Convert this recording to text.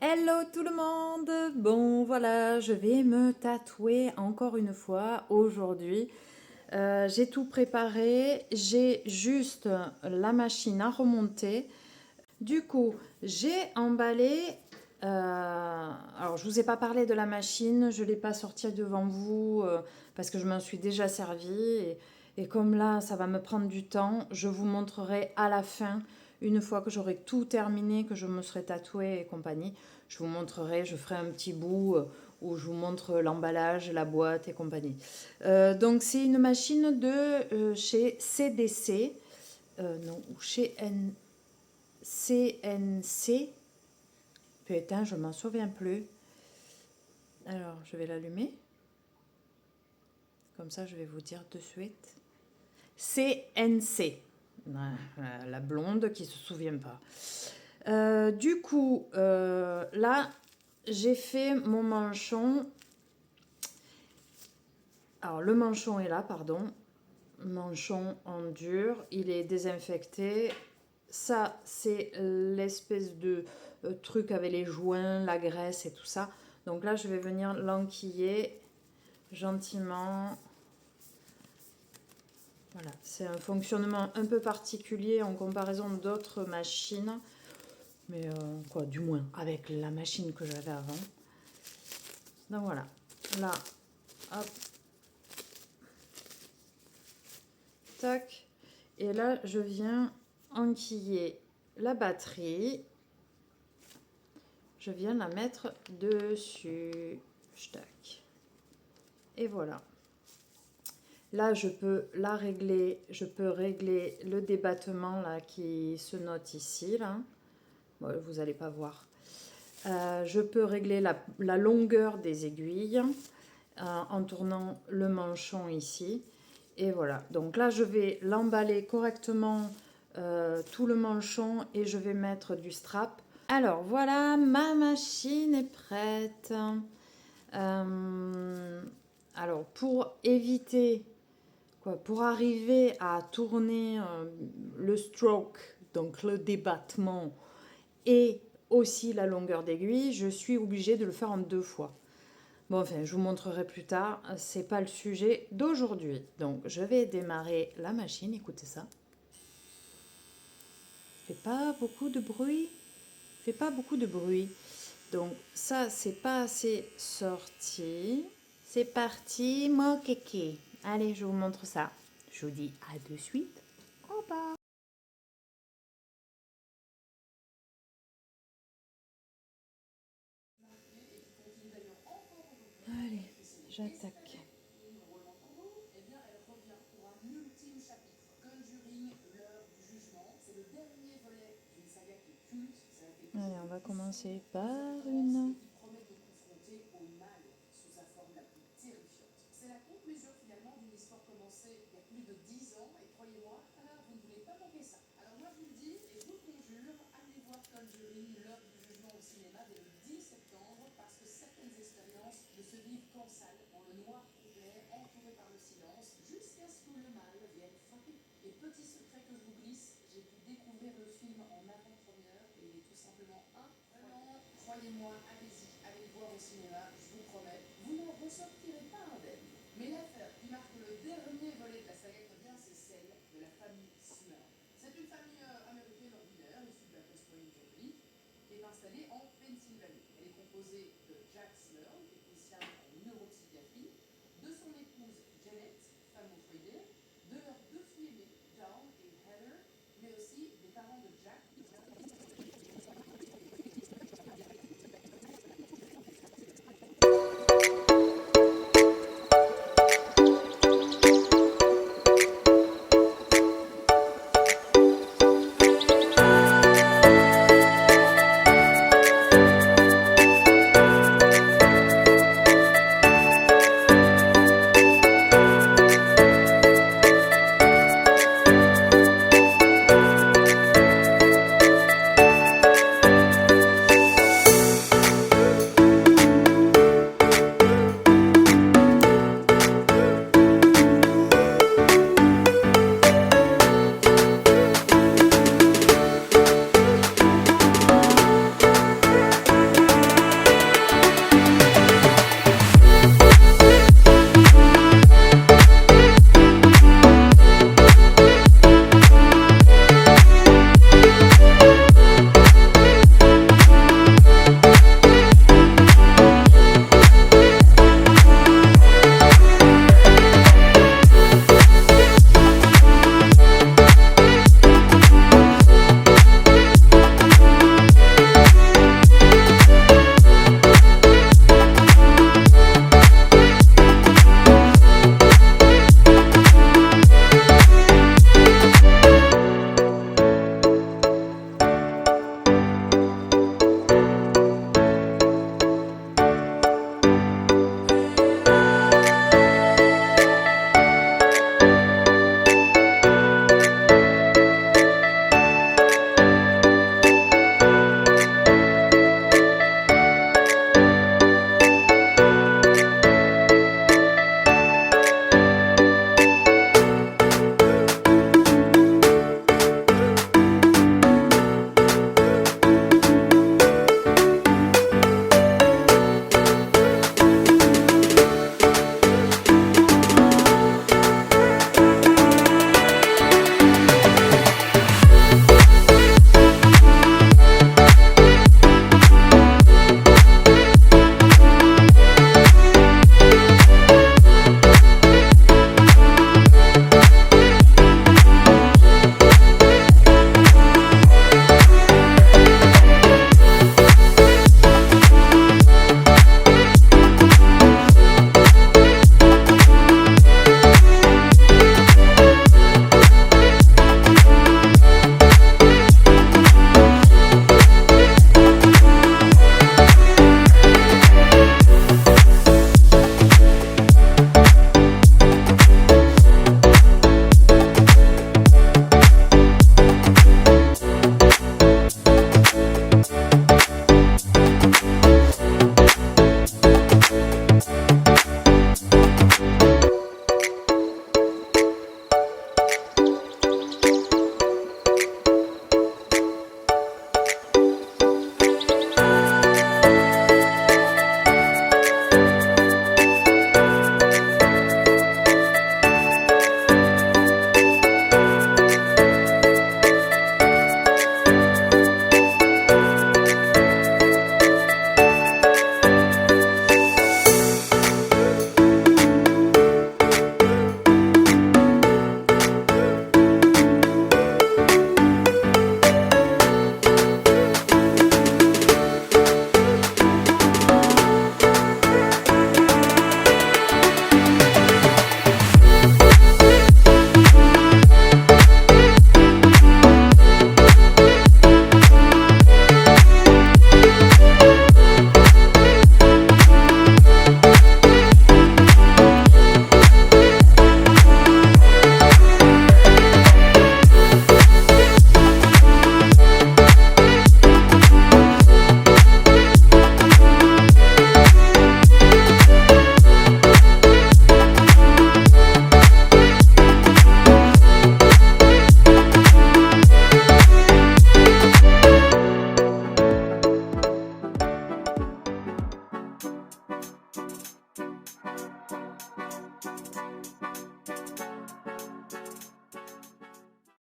Hello tout le monde! Bon voilà, je vais me tatouer encore une fois aujourd'hui. J'ai tout préparé, j'ai juste la machine à remonter. Du coup, j'ai emballé. Alors, je vous ai pas parlé de la machine, je ne l'ai pas sortie devant vous parce que je m'en suis déjà servi. Et comme là, ça va me prendre du temps, je vous montrerai à la fin, une fois que j'aurai tout terminé, que je me serai tatouée et compagnie. Je vous montrerai, je ferai un petit bout où je vous montre l'emballage, la boîte et compagnie. Donc, c'est une machine de chez CDC. Non, ou chez CNC. Putain, je m'en souviens plus. Alors, je vais l'allumer. Comme ça, je vais vous dire de suite. CNC. La blonde qui se souvient pas. Du coup, là, j'ai fait mon manchon. Alors, le manchon est là, pardon. Manchon en dur. Il est désinfecté. Ça, c'est l'espèce de truc avec les joints, la graisse et tout ça. Donc là, je vais venir l'enquiller gentiment. Voilà, c'est un fonctionnement un peu particulier en comparaison d'autres machines. Mais quoi, du moins avec la machine que j'avais avant. Donc voilà, là, hop. Tac. Et là, je viens enquiller la batterie. Je viens la mettre dessus. Tac. Et voilà. Là, je peux la régler. Je peux régler le débattement là qui se note ici. Là. Bon, vous n'allez pas voir. Je peux régler la longueur des aiguilles en tournant le manchon ici. Et voilà. Donc là, je vais l'emballer correctement tout le manchon et je vais mettre du strap. Alors voilà, ma machine est prête. Alors pour éviter, pour arriver à tourner le stroke, donc le débattement et aussi la longueur d'aiguille, je suis obligée de le faire en 2 fois. Bon, enfin, je vous montrerai plus tard, c'est pas le sujet d'aujourd'hui. Donc je vais démarrer la machine, écoutez ça. Fait pas beaucoup de bruit. Fait pas beaucoup de bruit. Donc ça, c'est pas assez sorti. C'est parti, mon kéké. Allez, je vous montre ça. Je vous dis à de suite. Au revoir. Allez, j'attaque. Allez, on va commencer par une. Croyez-moi, allez-y, allez le voir au cinéma, je vous promets, vous n'en ressortirez pas indemne. Mais l'affaire qui marque le dernier volet de la saga Corbien, c'est celle de la famille Smurf. C'est une famille américaine ordinaire, issue de la post-catholique, qui est installée en